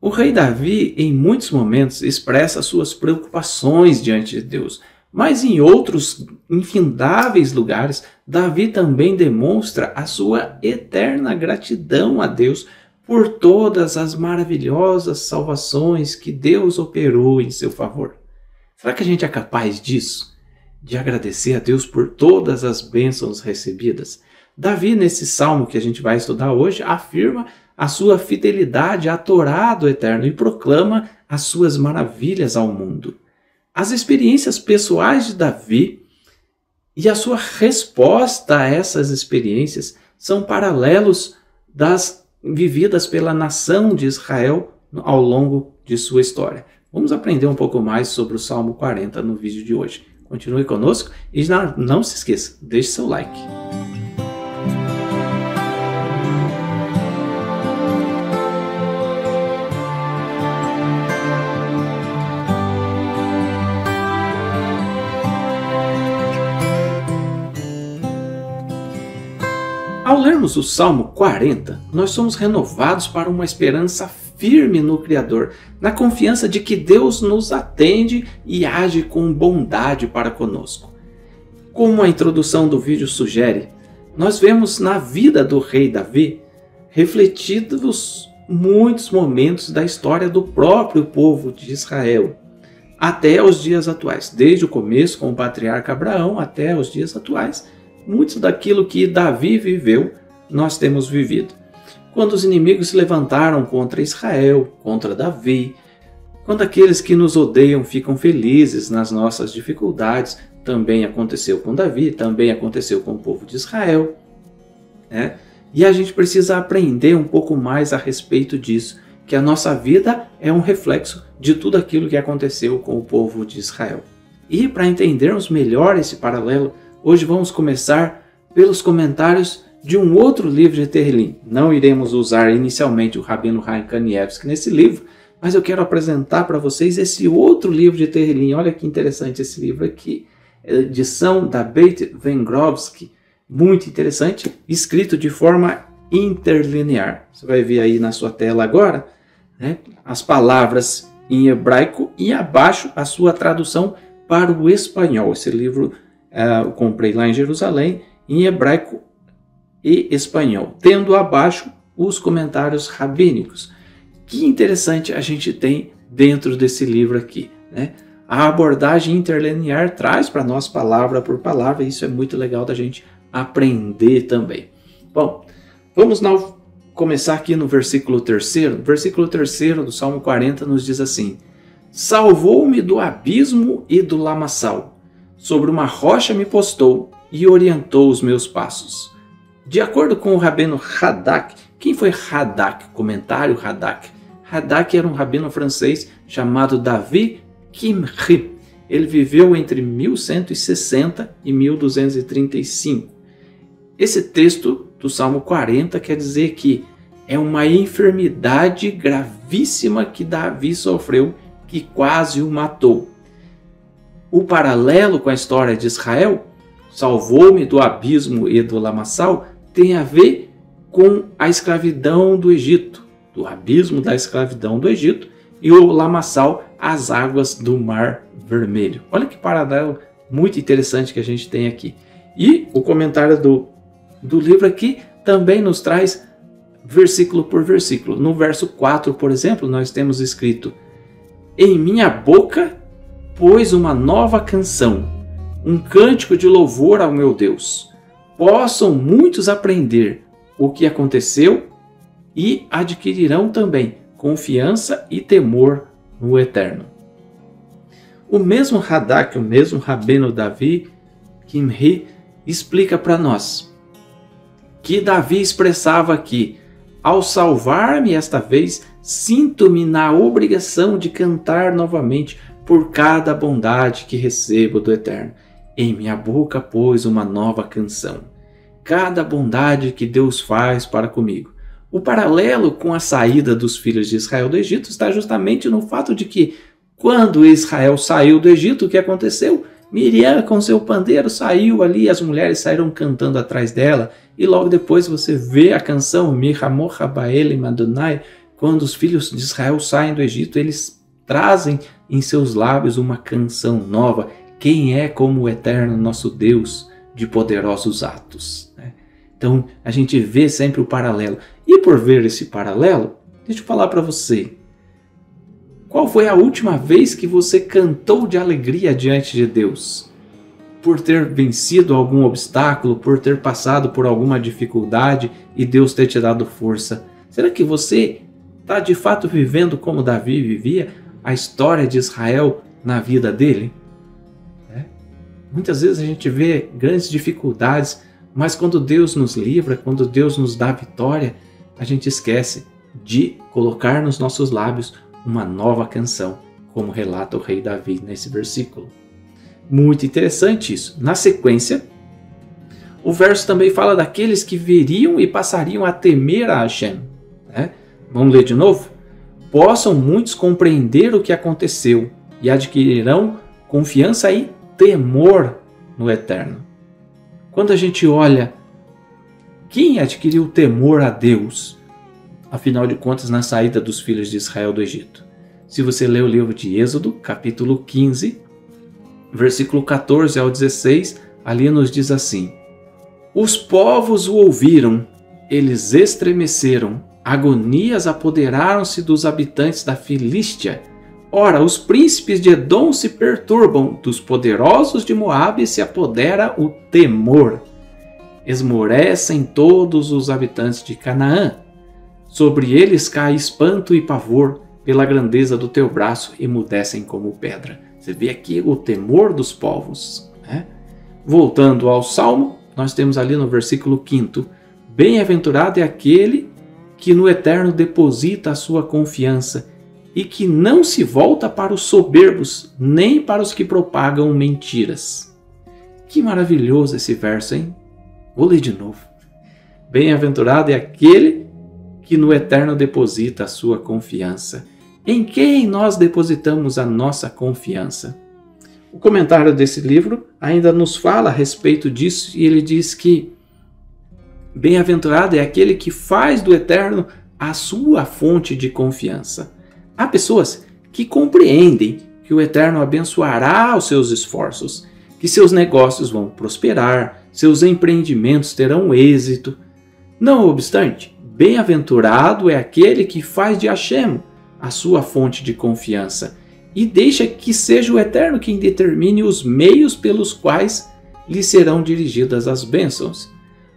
O rei Davi, em muitos momentos, expressa suas preocupações diante de Deus, mas em outros infindáveis lugares, Davi também demonstra a sua eterna gratidão a Deus por todas as maravilhosas salvações que Deus operou em seu favor. Será que a gente é capaz disso? De agradecer a Deus por todas as bênçãos recebidas? Davi, nesse salmo que a gente vai estudar hoje, afirma a sua fidelidade à Torá do Eterno e proclama as suas maravilhas ao mundo. As experiências pessoais de Davi e a sua resposta a essas experiências são paralelos das vividas pela nação de Israel ao longo de sua história. Vamos aprender um pouco mais sobre o Salmo 40 no vídeo de hoje. Continue conosco e não se esqueça, deixe seu like. Ao lermos o Salmo 40, nós somos renovados para uma esperança firme no Criador, na confiança de que Deus nos atende e age com bondade para conosco. Como a introdução do vídeo sugere, nós vemos na vida do rei Davi refletidos muitos momentos da história do próprio povo de Israel, até os dias atuais, desde o começo com o patriarca Abraão até os dias atuais. Muito daquilo que Davi viveu, nós temos vivido. Quando os inimigos se levantaram contra Israel, contra Davi, quando aqueles que nos odeiam ficam felizes nas nossas dificuldades, também aconteceu com Davi, também aconteceu com o povo de Israel. E a gente precisa aprender um pouco mais a respeito disso, que a nossa vida é um reflexo de tudo aquilo que aconteceu com o povo de Israel. E para entendermos melhor esse paralelo, hoje vamos começar pelos comentários de um outro livro de Tehillim. Não iremos usar inicialmente o Rabino Chaim Kanievsky nesse livro, mas eu quero apresentar para vocês esse outro livro de Tehillim. Olha que interessante esse livro aqui. É edição da Beit Vengrovsky, muito interessante, escrito de forma interlinear. Você vai ver aí na sua tela agora, as palavras em hebraico e abaixo a sua tradução para o espanhol. Esse livro eu comprei lá em Jerusalém, em hebraico e espanhol, tendo abaixo os comentários rabínicos. Que interessante a gente tem dentro desse livro aqui, A abordagem interlinear traz para nós palavra por palavra, e isso é muito legal da gente aprender também. Bom, vamos começar aqui no versículo 3º. O versículo 3º do Salmo 40 nos diz assim: Salvou-me do abismo e do lamaçal. Sobre uma rocha me postou e orientou os meus passos. De acordo com o rabino Radak, quem foi Radak? Comentário Radak. Radak era um rabino francês chamado David Kimhi. Ele viveu entre 1160 e 1235. Esse texto do Salmo 40 quer dizer que é uma enfermidade gravíssima que Davi sofreu, que quase o matou. O paralelo com a história de Israel, salvou-me do abismo e do lamaçal, tem a ver com a escravidão do Egito, do abismo da escravidão do Egito, e o lamaçal, as águas do Mar Vermelho. Olha que paralelo muito interessante que a gente tem aqui. E o comentário do livro aqui também nos traz versículo por versículo. No verso 4, por exemplo, nós temos escrito: Em minha boca pôs uma nova canção, um cântico de louvor ao meu Deus. Possam muitos aprender o que aconteceu e adquirirão também confiança e temor no Eterno. O mesmo Radak, o mesmo Rabino David Kimhi, explica para nós que Davi expressava aqui: ao salvar-me esta vez, sinto-me na obrigação de cantar novamente por cada bondade que recebo do Eterno. Em minha boca pôs uma nova canção. Cada bondade que Deus faz para comigo. O paralelo com a saída dos filhos de Israel do Egito está justamente no fato de que, quando Israel saiu do Egito, o que aconteceu? Miriam com seu pandeiro saiu ali, as mulheres saíram cantando atrás dela, e logo depois você vê a canção Mihamocha Baelim Adonai, quando os filhos de Israel saem do Egito, eles trazem em seus lábios uma canção nova. Quem é como o eterno nosso Deus de poderosos atos? Então a gente vê sempre o paralelo. E por ver esse paralelo, deixa eu falar para você. Qual foi a última vez que você cantou de alegria diante de Deus? Por ter vencido algum obstáculo, por ter passado por alguma dificuldade e Deus ter te dado força. Será que você está de fato vivendo como Davi vivia a história de Israel na vida dele? Muitas vezes a gente vê grandes dificuldades, mas quando Deus nos livra, quando Deus nos dá vitória, a gente esquece de colocar nos nossos lábios uma nova canção, como relata o rei Davi nesse versículo. Muito interessante isso. Na sequência, o verso também fala daqueles que veriam e passariam a temer a Hashem. Vamos ler de novo? Possam muitos compreender o que aconteceu e adquirirão confiança e temor no Eterno. Quando a gente olha quem adquiriu temor a Deus, afinal de contas, na saída dos filhos de Israel do Egito. Se você ler o livro de Êxodo, capítulo 15, versículo 14 ao 16, ali nos diz assim: os povos o ouviram, eles estremeceram, agonias apoderaram-se dos habitantes da Filístia. Ora, os príncipes de Edom se perturbam, dos poderosos de Moabe se apodera o temor. Esmorecem todos os habitantes de Canaã. Sobre eles cai espanto e pavor, pela grandeza do teu braço, emudecem como pedra. Você vê aqui o temor dos povos. Voltando ao Salmo, nós temos ali no versículo 5: bem-aventurado é aquele que no Eterno deposita a sua confiança e que não se volta para os soberbos, nem para os que propagam mentiras. Que maravilhoso esse verso, hein? Vou ler de novo. Bem-aventurado é aquele que no Eterno deposita a sua confiança. Em quem nós depositamos a nossa confiança? O comentário desse livro ainda nos fala a respeito disso e ele diz que bem-aventurado é aquele que faz do Eterno a sua fonte de confiança. Há pessoas que compreendem que o Eterno abençoará os seus esforços, que seus negócios vão prosperar, seus empreendimentos terão êxito. Não obstante, bem-aventurado é aquele que faz de Hashem a sua fonte de confiança e deixa que seja o Eterno quem determine os meios pelos quais lhe serão dirigidas as bênçãos.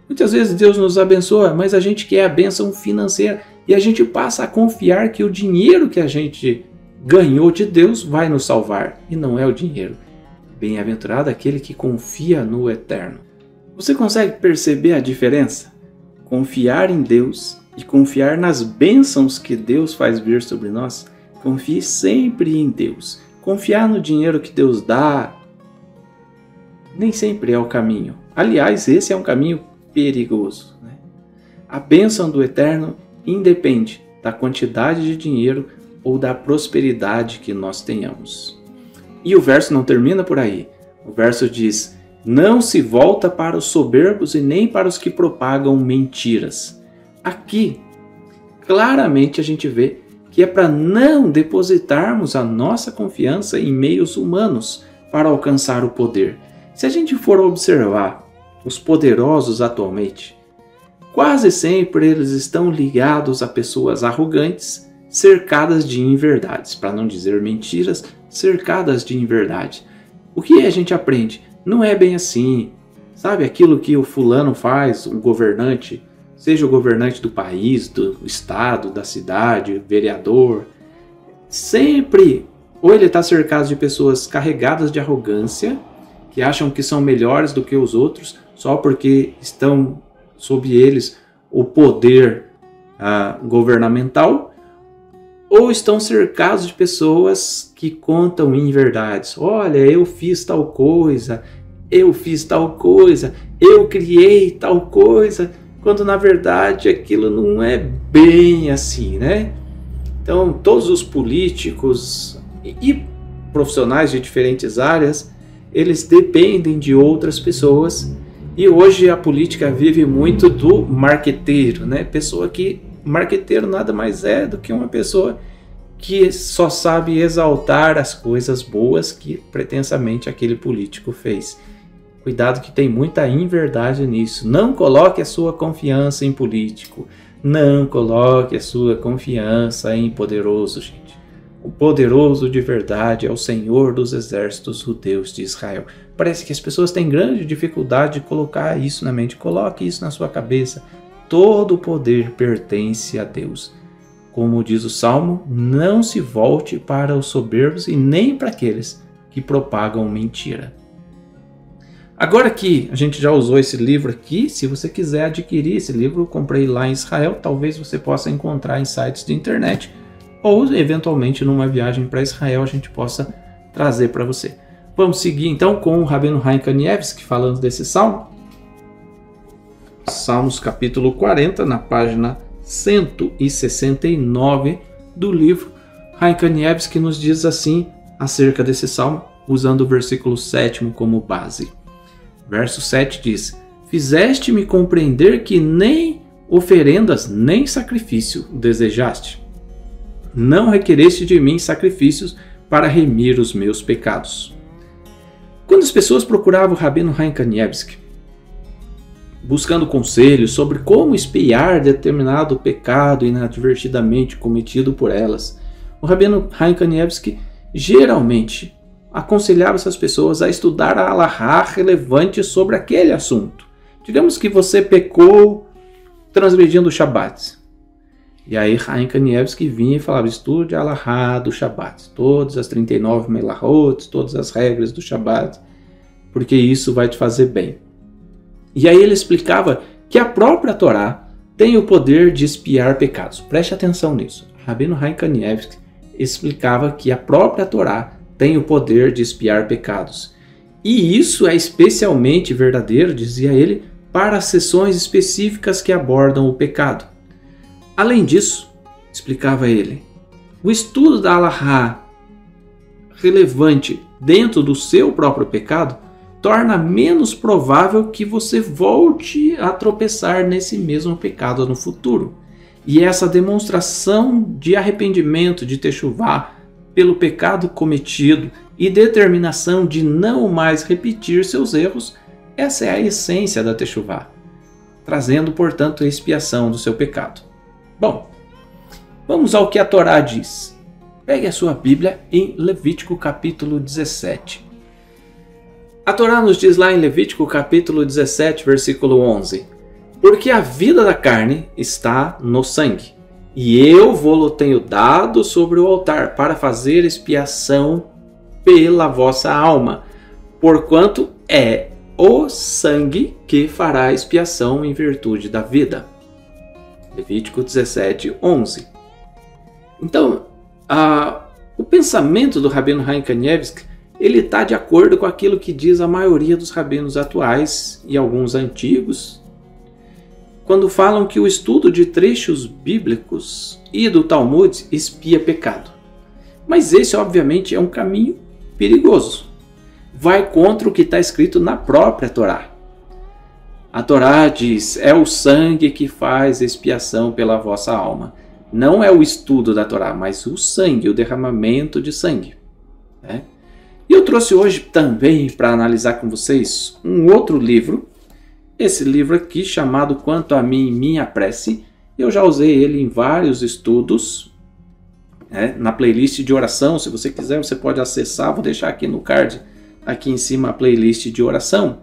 Muitas vezes Deus nos abençoa, mas a gente quer a bênção financeira e a gente passa a confiar que o dinheiro que a gente ganhou de Deus vai nos salvar. E não é o dinheiro. Bem-aventurado aquele que confia no Eterno. Você consegue perceber a diferença? Confiar em Deus e confiar nas bênçãos que Deus faz vir sobre nós. Confie sempre em Deus. Confiar no dinheiro que Deus dá nem sempre é o caminho. Aliás, esse é um caminho perigoso. A bênção do Eterno independe da quantidade de dinheiro ou da prosperidade que nós tenhamos. E o verso não termina por aí. O verso diz: não se volta para os soberbos e nem para os que propagam mentiras. Aqui, claramente a gente vê que é para não depositarmos a nossa confiança em meios humanos para alcançar o poder. Se a gente for observar os poderosos atualmente, quase sempre eles estão ligados a pessoas arrogantes, cercadas de inverdades, para não dizer mentiras, cercadas de inverdade. O que a gente aprende? Não é bem assim. Sabe aquilo que o fulano faz, o governante, seja o governante do país, do estado, da cidade, vereador, sempre ou ele está cercado de pessoas carregadas de arrogância, que acham que são melhores do que os outros, só porque estão sob eles o poder governamental, ou estão cercados de pessoas que contam inverdades. Olha, eu fiz tal coisa, eu criei tal coisa, quando na verdade aquilo não é bem assim, né? Então, todos os políticos e profissionais de diferentes áreas, eles dependem de outras pessoas. E hoje a política vive muito do marqueteiro, né? Pessoa que Marqueteiro nada mais é do que uma pessoa que só sabe exaltar as coisas boas que pretensamente aquele político fez. Cuidado que tem muita inverdade nisso. Não coloque a sua confiança em político. Não coloque a sua confiança em poderoso, gente. O poderoso de verdade é o Senhor dos exércitos, o Deus de Israel. Parece que as pessoas têm grande dificuldade de colocar isso na mente. Coloque isso na sua cabeça. Todo o poder pertence a Deus. Como diz o Salmo, não se volte para os soberbos e nem para aqueles que propagam mentira. Agora que a gente já usou esse livro aqui, se você quiser adquirir esse livro, eu comprei lá em Israel, talvez você possa encontrar em sites de internet ou eventualmente numa viagem para Israel a gente possa trazer para você. Vamos seguir então com o Rabino Chaim Kanievsky falando desse salmo. Salmos capítulo 40, na página 169 do livro. Chaim Kanievsky nos diz assim acerca desse salmo, usando o versículo 7 como base. Verso 7 diz: Fizeste-me compreender que nem oferendas nem sacrifício desejaste. Não requereste de mim sacrifícios para remir os meus pecados. Quando as pessoas procuravam o Rabino Chaim Kanievsky, buscando conselhos sobre como espiar determinado pecado inadvertidamente cometido por elas, o Rabino Chaim Kanievsky geralmente aconselhava essas pessoas a estudar a halahá relevante sobre aquele assunto. Digamos que você pecou transgredindo o Shabat. E aí Chaim Kanievsky vinha e falava: estude a halahá do Shabat, todas as 39 melahot, todas as regras do Shabat, porque isso vai te fazer bem. E aí ele explicava que a própria Torá tem o poder de expiar pecados. Preste atenção nisso. Rabino Chaim Kanievsky explicava que a própria Torá tem o poder de expiar pecados. E isso é especialmente verdadeiro, dizia ele, para as sessões específicas que abordam o pecado. Além disso, explicava ele, o estudo da halahá relevante dentro do seu próprio pecado torna menos provável que você volte a tropeçar nesse mesmo pecado no futuro. E essa demonstração de arrependimento, de techuvá, pelo pecado cometido e determinação de não mais repetir seus erros, essa é a essência da techuvá, trazendo, portanto, a expiação do seu pecado. Bom, vamos ao que a Torá diz. Pegue a sua Bíblia em Levítico capítulo 17. A Torá nos diz lá em Levítico capítulo 17, versículo 11: Porque a vida da carne está no sangue, e eu vou-lo tenho dado sobre o altar para fazer expiação pela vossa alma, porquanto é o sangue que fará expiação em virtude da vida. Levítico 17, 11. Então, o pensamento do Rabino Chaim Kanievsky ele está de acordo com aquilo que diz a maioria dos rabinos atuais e alguns antigos, quando falam que o estudo de trechos bíblicos e do Talmud expia pecado. Mas esse, obviamente, é um caminho perigoso. Vai contra o que está escrito na própria Torá. A Torá diz: é o sangue que faz expiação pela vossa alma. Não é o estudo da Torá, mas o sangue, o derramamento de sangue. Né? E eu trouxe hoje também para analisar com vocês um outro livro. Esse livro aqui, chamado Quanto a Mim, Minha Prece. Eu já usei ele em vários estudos, né? Na playlist de oração. Se você quiser, você pode acessar. Vou deixar aqui no card, aqui em cima, a playlist de oração,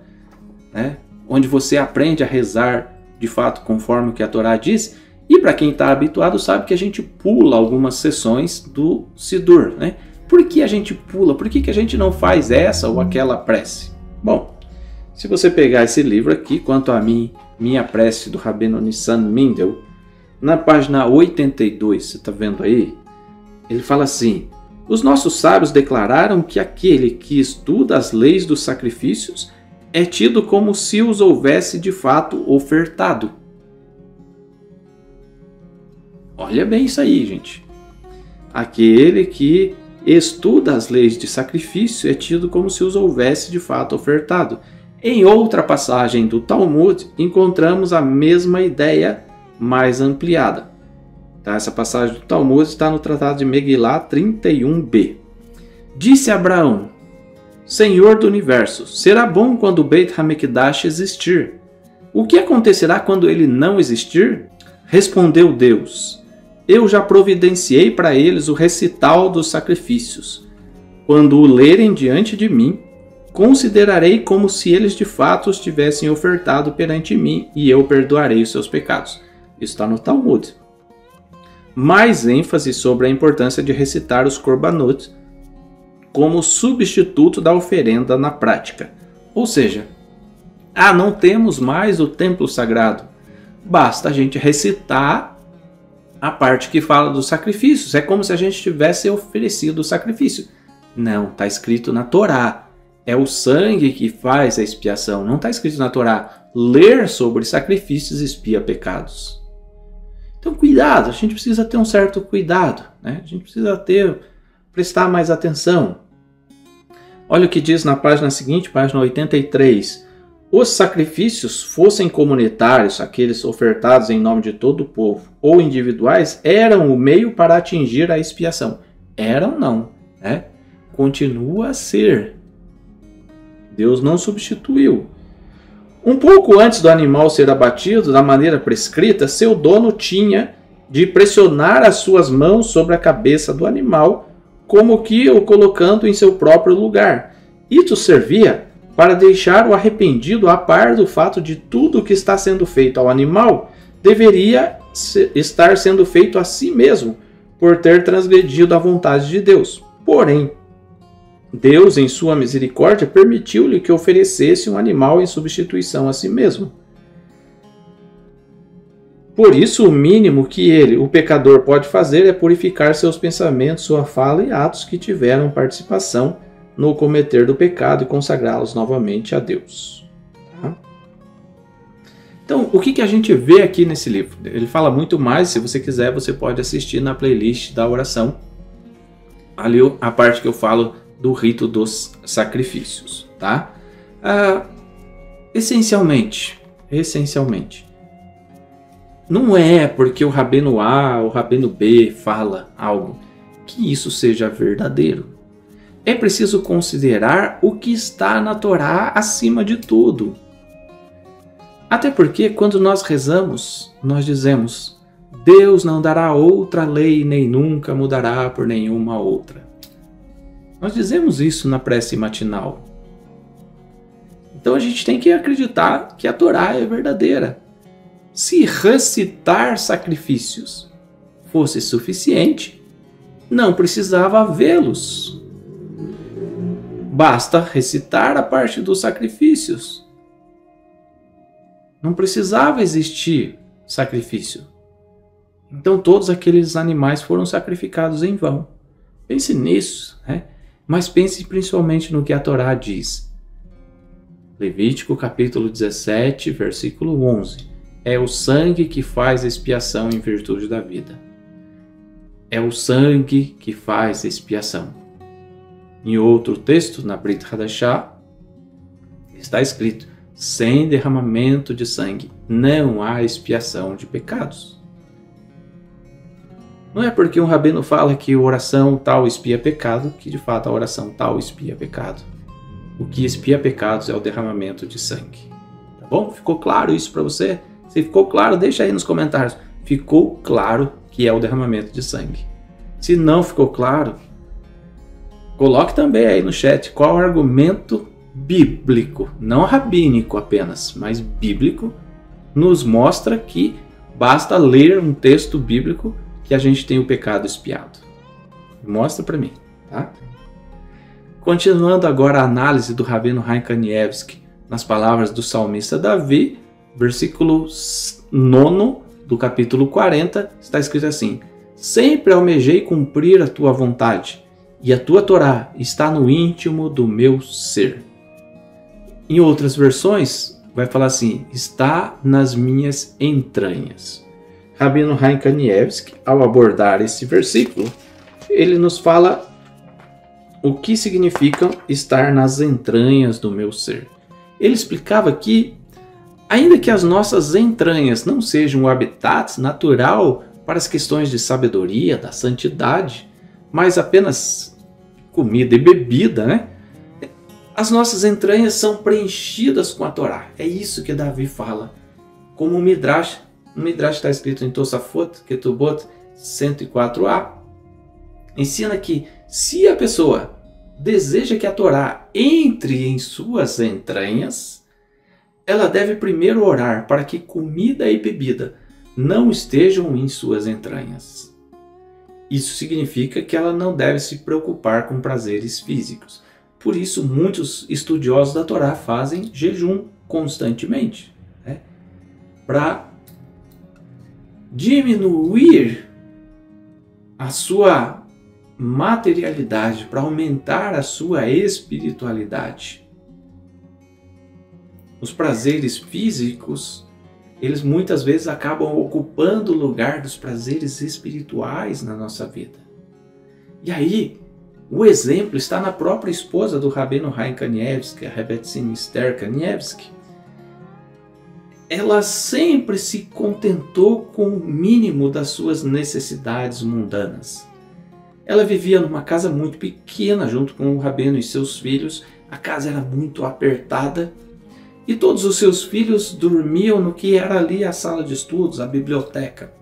né? Onde você aprende a rezar de fato conforme o que a Torá diz. E para quem está habituado sabe que a gente pula algumas sessões do Sidur, né? Por que a gente pula? Por que a gente não faz essa ou aquela prece? Bom, se você pegar esse livro aqui, Quanto a Mim, Minha Prece, do Rabino Nissan Mindel, na página 82, você está vendo aí? Ele fala assim: os nossos sábios declararam que aquele que estuda as leis dos sacrifícios é tido como se os houvesse de fato ofertado. Olha bem isso aí, gente. Aquele que estuda as leis de sacrifício é tido como se os houvesse de fato ofertado. Em outra passagem do Talmud, encontramos a mesma ideia mais ampliada. Tá? Essa passagem do Talmud está no Tratado de Megilá 31b. Disse Abraão: Senhor do Universo, será bom quando o Beit HaMikdash existir. O que acontecerá quando ele não existir? Respondeu Deus: Eu já providenciei para eles o recital dos sacrifícios. Quando o lerem diante de mim, considerarei como se eles de fato os tivessem ofertado perante mim, e eu perdoarei os seus pecados. Isso está no Talmud. Mais ênfase sobre a importância de recitar os korbanot como substituto da oferenda na prática. Ou seja, não temos mais o templo sagrado. Basta a gente recitar a parte que fala dos sacrifícios. É como se a gente tivesse oferecido o sacrifício. Não, está escrito na Torá. É o sangue que faz a expiação. Não está escrito na Torá. Ler sobre sacrifícios expia pecados. Então, cuidado. A gente precisa ter um certo cuidado, né? A gente precisa prestar mais atenção. Olha o que diz na página seguinte, página 83. Os sacrifícios, fossem comunitários, aqueles ofertados em nome de todo o povo, ou individuais, eram o meio para atingir a expiação. Eram não, né? Continua a ser. Deus não substituiu. Um pouco antes do animal ser abatido da maneira prescrita, seu dono tinha de pressionar as suas mãos sobre a cabeça do animal, como que o colocando em seu próprio lugar. Isso servia para deixar o arrependido a par do fato de tudo o que está sendo feito ao animal deveria estar sendo feito a si mesmo, por ter transgredido a vontade de Deus. Porém, Deus, em sua misericórdia, permitiu-lhe que oferecesse um animal em substituição a si mesmo. Por isso, o mínimo que ele, o pecador, pode fazer é purificar seus pensamentos, sua fala e atos que tiveram participação no cometer do pecado e consagrá-los novamente a Deus. Tá? Então, o que a gente vê aqui nesse livro? Ele fala muito mais. Se você quiser, você pode assistir na playlist da oração. Ali a parte que eu falo do rito dos sacrifícios. Tá? Essencialmente, não é porque o Rabino A ou o Rabino B fala algo que isso seja verdadeiro. É preciso considerar o que está na Torá acima de tudo. Até porque quando nós rezamos, nós dizemos: Deus não dará outra lei, nem nunca mudará por nenhuma outra. Nós dizemos isso na prece matinal. Então a gente tem que acreditar que a Torá é verdadeira. Se recitar sacrifícios fosse suficiente, não precisava vê-los. Basta recitar a parte dos sacrifícios. Não precisava existir sacrifício. Então todos aqueles animais foram sacrificados em vão. Pense nisso, né? Mas pense principalmente no que a Torá diz. Levítico capítulo 17, versículo 11. É o sangue que faz expiação em virtude da vida. É o sangue que faz expiação. Em outro texto, na Brit Hadashah, está escrito: sem derramamento de sangue não há expiação de pecados. Não é porque um rabino fala que a oração tal expia pecado, que de fato a oração tal expia pecado. O que expia pecados é o derramamento de sangue. Tá bom? Ficou claro isso para você? Se ficou claro, deixa aí nos comentários. Ficou claro que é o derramamento de sangue. Se não ficou claro, coloque também aí no chat qual o argumento bíblico, não rabínico apenas, mas bíblico, nos mostra que basta ler um texto bíblico que a gente tem o pecado expiado. Mostra para mim, tá? Continuando agora a análise do Rabino Chaim Kanievsky nas palavras do salmista Davi, versículo 9 do capítulo 40, está escrito assim: sempre almejei cumprir a tua vontade, e a tua Torá está no íntimo do meu ser. Em outras versões, vai falar assim: está nas minhas entranhas. Rabino Chaim Kanievsky, ao abordar esse versículo, ele nos fala o que significa estar nas entranhas do meu ser. Ele explicava que, ainda que as nossas entranhas não sejam o habitat natural para as questões de sabedoria, da santidade, mas apenas comida e bebida, né? As nossas entranhas são preenchidas com a Torá. É isso que Davi fala. Como o Midrash está escrito em Tosafot, Ketubot 104a, ensina que se a pessoa deseja que a Torá entre em suas entranhas, ela deve primeiro orar para que comida e bebida não estejam em suas entranhas. Isso significa que ela não deve se preocupar com prazeres físicos. Por isso, muitos estudiosos da Torá fazem jejum constantemente, né? Para diminuir a sua materialidade, para aumentar a sua espiritualidade. Os prazeres físicos, eles muitas vezes acabam ocupando o lugar dos prazeres espirituais na nossa vida. E aí, o exemplo está na própria esposa do Rabino Chaim Kanievsky, a Rebbetzin Esther Kanievsky. Ela sempre se contentou com o mínimo das suas necessidades mundanas. Ela vivia numa casa muito pequena junto com o Rabino e seus filhos. A casa era muito apertada e todos os seus filhos dormiam no que era ali a sala de estudos, a biblioteca.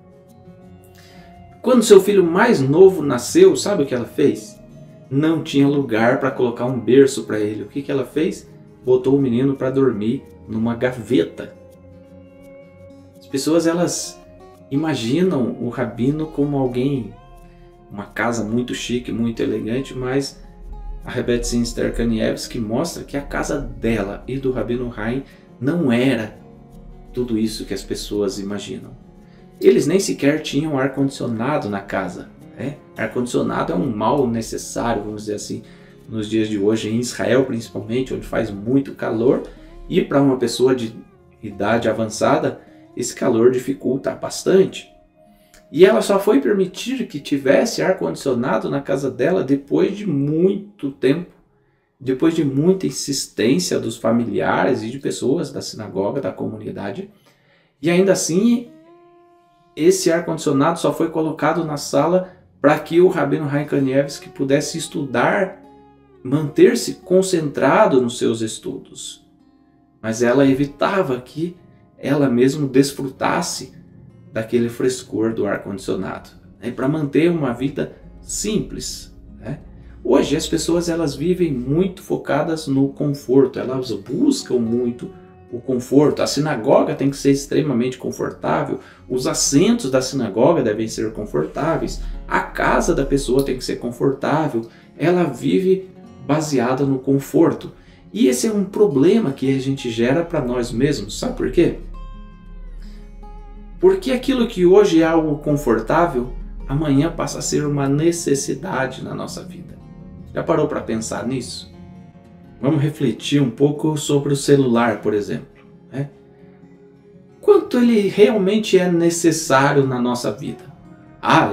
Quando seu filho mais novo nasceu, sabe o que ela fez? Não tinha lugar para colocar um berço para ele. O que ela fez? Botou o menino para dormir numa gaveta. As pessoas, elas imaginam o Rabino como alguém, uma casa muito chique, muito elegante, mas a Rebbetzin Esther Kanievsky mostra que a casa dela e do Rabino Chaim não era tudo isso que as pessoas imaginam. Eles nem sequer tinham ar-condicionado na casa. Ar-condicionado é um mal necessário, vamos dizer assim, nos dias de hoje, em Israel principalmente, onde faz muito calor, e para uma pessoa de idade avançada, esse calor dificulta bastante. E ela só foi permitir que tivesse ar-condicionado na casa dela depois de muito tempo, depois de muita insistência dos familiares e de pessoas da sinagoga, da comunidade. E ainda assim, esse ar-condicionado só foi colocado na sala para que o Rabino Chaim Kanievsky pudesse estudar, manter-se concentrado nos seus estudos. Mas ela evitava que ela mesma desfrutasse daquele frescor do ar-condicionado, né, para manter uma vida simples, né? Hoje as pessoas, elas vivem muito focadas no conforto, elas buscam muito o conforto. A sinagoga tem que ser extremamente confortável, os assentos da sinagoga devem ser confortáveis, a casa da pessoa tem que ser confortável, ela vive baseada no conforto. E esse é um problema que a gente gera para nós mesmos, sabe por quê? Porque aquilo que hoje é algo confortável, amanhã passa a ser uma necessidade na nossa vida. Já parou para pensar nisso? Vamos refletir um pouco sobre o celular, por exemplo, né? Quanto ele realmente é necessário na nossa vida?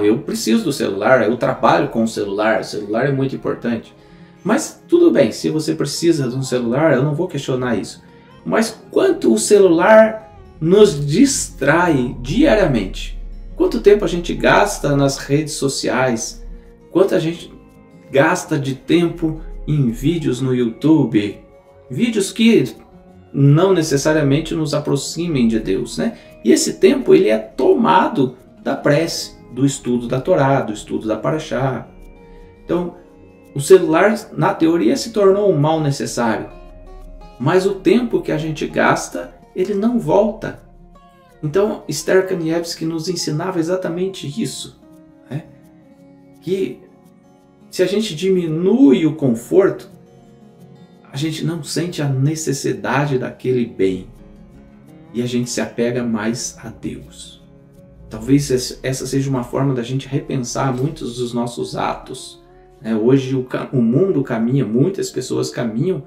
Eu preciso do celular, eu trabalho com o celular é muito importante. Mas tudo bem, se você precisa de um celular, eu não vou questionar isso. Mas quanto o celular nos distrai diariamente? Quanto tempo a gente gasta nas redes sociais? Quanto a gente gasta de tempo em vídeos no YouTube? Vídeos que não necessariamente nos aproximem de Deus, né? E esse tempo, ele é tomado da prece, do estudo da Torá, do estudo da Parashá. Então, o celular, na teoria, se tornou um mal necessário. Mas o tempo que a gente gasta, ele não volta. Então, Esther Kanievsky nos ensinava exatamente isso, né? Que se a gente diminui o conforto, a gente não sente a necessidade daquele bem. E a gente se apega mais a Deus. Talvez essa seja uma forma da gente repensar muitos dos nossos atos. Hoje o mundo caminha, muitas pessoas caminham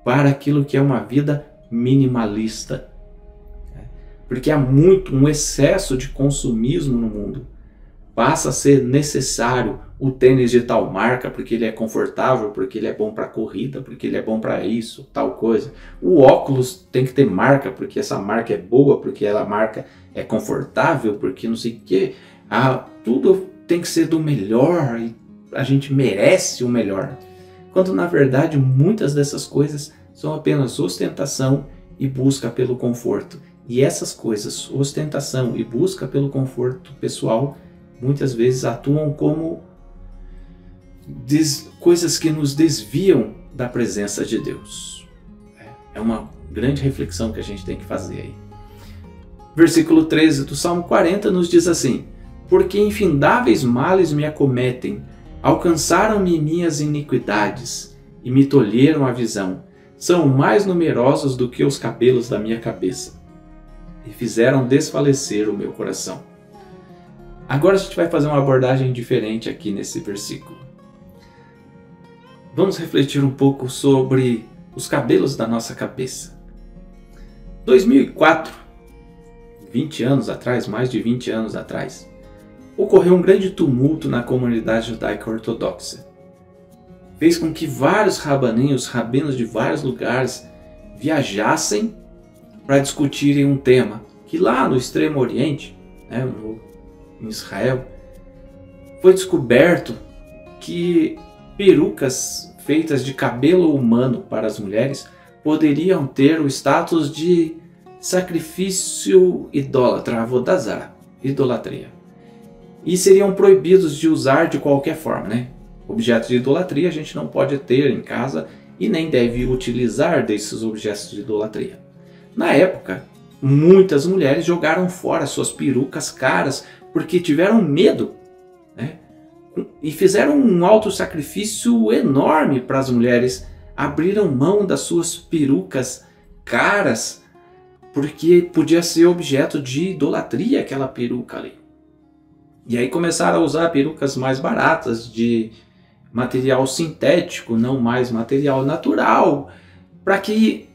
para aquilo que é uma vida minimalista. Porque há um excesso de consumismo no mundo. Passa a ser necessário o tênis de tal marca, porque ele é confortável, porque ele é bom para corrida, porque ele é bom para isso, tal coisa. O óculos tem que ter marca, porque essa marca é boa, porque ela marca é confortável, porque não sei o quê. tudo tem que ser do melhor e a gente merece o melhor. Quando na verdade muitas dessas coisas são apenas ostentação e busca pelo conforto. E essas coisas, ostentação e busca pelo conforto pessoal, muitas vezes atuam como coisas que nos desviam da presença de Deus. É uma grande reflexão que a gente tem que fazer aí. Versículo 13 do Salmo 40 nos diz assim: porque infindáveis males me acometem, alcançaram-me minhas iniquidades e me tolheram a visão. São mais numerosos do que os cabelos da minha cabeça e fizeram desfalecer o meu coração. Agora a gente vai fazer uma abordagem diferente aqui nesse versículo. Vamos refletir um pouco sobre os cabelos da nossa cabeça. 2004, 20 anos atrás, mais de 20 anos atrás, ocorreu um grande tumulto na comunidade judaica ortodoxa. Fez com que vários rabinos de vários lugares, viajassem para discutirem um tema que lá no Extremo Oriente, em Israel, foi descoberto que perucas feitas de cabelo humano para as mulheres poderiam ter o status de sacrifício idólatra, avodazara, idolatria. E seriam proibidos de usar de qualquer forma, Objetos de idolatria a gente não pode ter em casa e nem deve utilizar desses objetos de idolatria. Na época, muitas mulheres jogaram fora suas perucas caras porque tiveram medo, e fizeram um auto-sacrifício enorme para as mulheres. Abriram mão das suas perucas caras porque podia ser objeto de idolatria aquela peruca ali. E aí começaram a usar perucas mais baratas, de material sintético, não mais material natural, para que,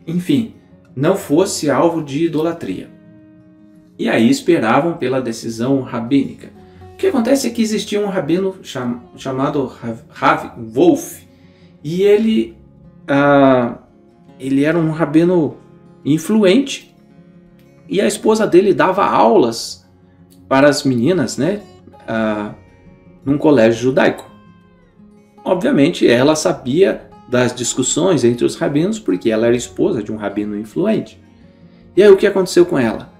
enfim, não fosse alvo de idolatria. E aí esperavam pela decisão rabínica. O que acontece é que existia um rabino chamado Rav Wolf, e ele era um rabino influente, e a esposa dele dava aulas para as meninas, num colégio judaico. Obviamente ela sabia das discussões entre os rabinos, porque ela era esposa de um rabino influente. E aí o que aconteceu com ela?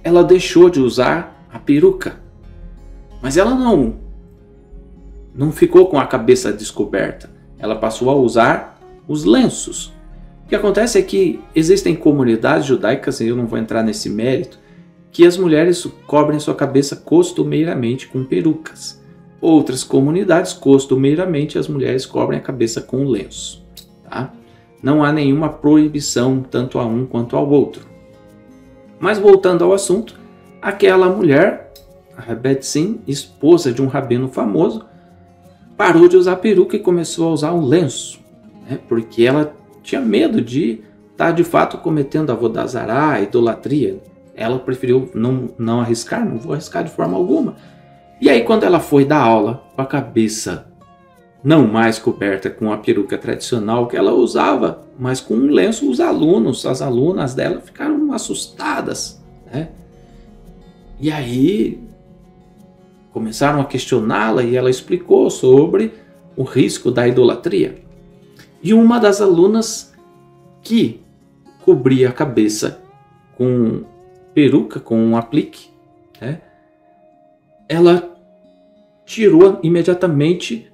Ela deixou de usar a peruca, mas ela não ficou com a cabeça descoberta. Ela passou a usar os lenços. O que acontece é que existem comunidades judaicas, e eu não vou entrar nesse mérito, que as mulheres cobrem sua cabeça costumeiramente com perucas. Outras comunidades, costumeiramente, as mulheres cobrem a cabeça com lenço. Não há nenhuma proibição tanto a um quanto ao outro. Mas voltando ao assunto, aquela mulher, a Rebetsim, esposa de um rabino famoso, parou de usar peruca e começou a usar um lenço, porque ela tinha medo de estar de fato cometendo avodazará, idolatria. Ela preferiu não arriscar, não vou arriscar de forma alguma. E aí quando ela foi dar aula com a cabeça não mais coberta com a peruca tradicional que ela usava, mas com um lenço, as alunas dela ficaram assustadas. E aí começaram a questioná-la e ela explicou sobre o risco da idolatria. E uma das alunas que cobria a cabeça com peruca, com um aplique, ela tirou imediatamente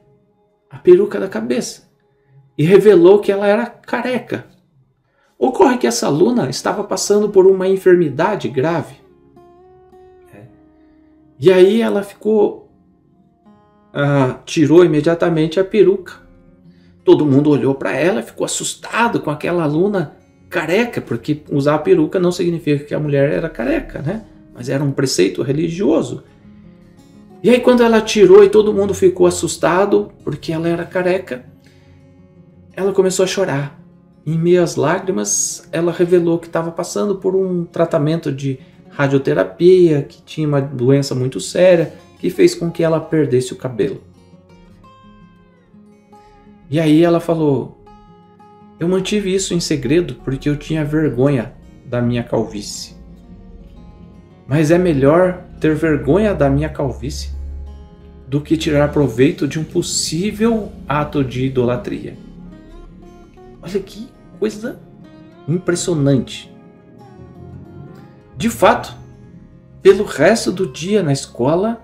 a peruca da cabeça e revelou que ela era careca. Ocorre que essa aluna estava passando por uma enfermidade grave. E aí ela tirou imediatamente a peruca. Todo mundo olhou para ela e ficou assustado com aquela aluna careca, porque usar a peruca não significa que a mulher era careca, mas era um preceito religioso. E aí quando ela tirou e todo mundo ficou assustado porque ela era careca, ela começou a chorar. Em meio às lágrimas, ela revelou que estava passando por um tratamento de radioterapia, que tinha uma doença muito séria, que fez com que ela perdesse o cabelo. E aí ela falou: eu mantive isso em segredo porque eu tinha vergonha da minha calvície. Mas é melhor ter vergonha da minha calvície do que tirar proveito de um possível ato de idolatria. Olha que coisa impressionante. De fato, pelo resto do dia na escola,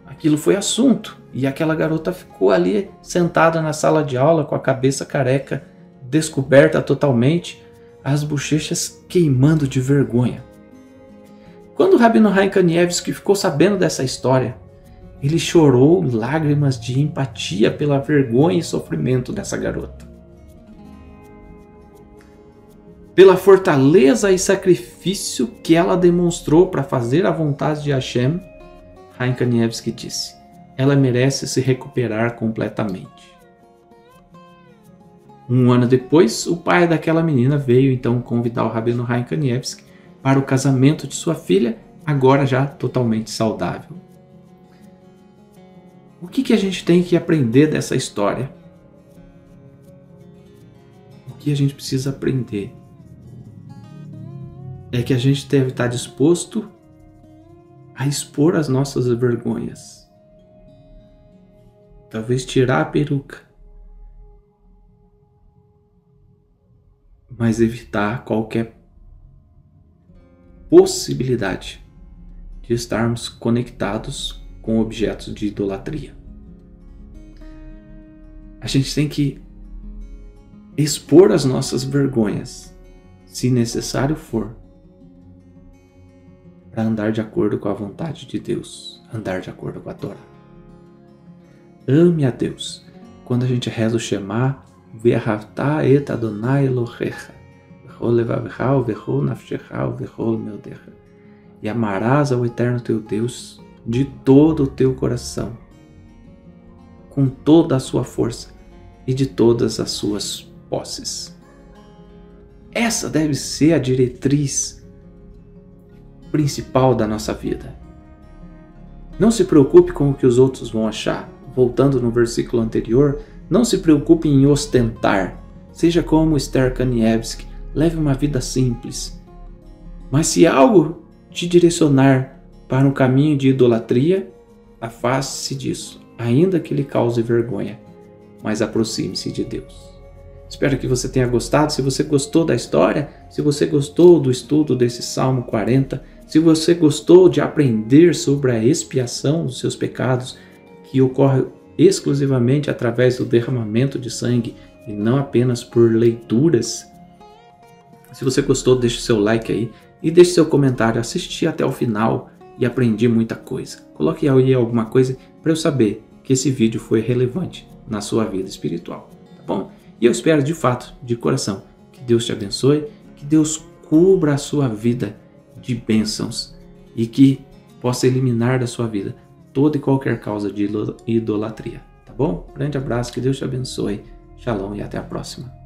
aquilo foi assunto. E aquela garota ficou ali sentada na sala de aula com a cabeça careca, descoberta totalmente, as bochechas queimando de vergonha. Quando o Rabino Chaim Kanievsky ficou sabendo dessa história, ele chorou lágrimas de empatia pela vergonha e sofrimento dessa garota. Pela fortaleza e sacrifício que ela demonstrou para fazer a vontade de Hashem, Chaim Kanievsky disse: ela merece se recuperar completamente. Um ano depois, o pai daquela menina veio então convidar o Rabino Chaim Kanievsky para o casamento de sua filha, agora já totalmente saudável. O que a gente tem que aprender dessa história? O que a gente precisa aprender é que a gente deve estar disposto a expor as nossas vergonhas. Talvez tirar a peruca, mas evitar qualquer possibilidade de estarmos conectados com objetos de idolatria. A gente tem que expor as nossas vergonhas, se necessário for, para andar de acordo com a vontade de Deus, andar de acordo com a Torá. Ame a Deus. Quando a gente reza o Shema, Ve'ahavta et Adonai Elohecha, v'chol levavecha v'chol nafshecha v'chol meodecha. E amarás ao eterno teu Deus de todo o teu coração, com toda a sua força e de todas as suas posses. Essa deve ser a diretriz principal da nossa vida. Não se preocupe com o que os outros vão achar. Voltando no versículo anterior, não se preocupe em ostentar. Seja como Esther Kanievsky, leve uma vida simples. Mas se algo te direcionar para um caminho de idolatria, afaste-se disso, ainda que lhe cause vergonha, mas aproxime-se de Deus. Espero que você tenha gostado. Se você gostou da história, se você gostou do estudo desse Salmo 40, se você gostou de aprender sobre a expiação dos seus pecados, que ocorre exclusivamente através do derramamento de sangue e não apenas por leituras, se você gostou, deixe seu like aí e deixe seu comentário. Assisti até o final e aprendi muita coisa. Coloque aí alguma coisa para eu saber que esse vídeo foi relevante na sua vida espiritual, tá bom? E eu espero de fato, de coração, que Deus te abençoe, que Deus cubra a sua vida de bênçãos e que possa eliminar da sua vida toda e qualquer causa de idolatria, tá bom? Grande abraço, que Deus te abençoe, shalom e até a próxima.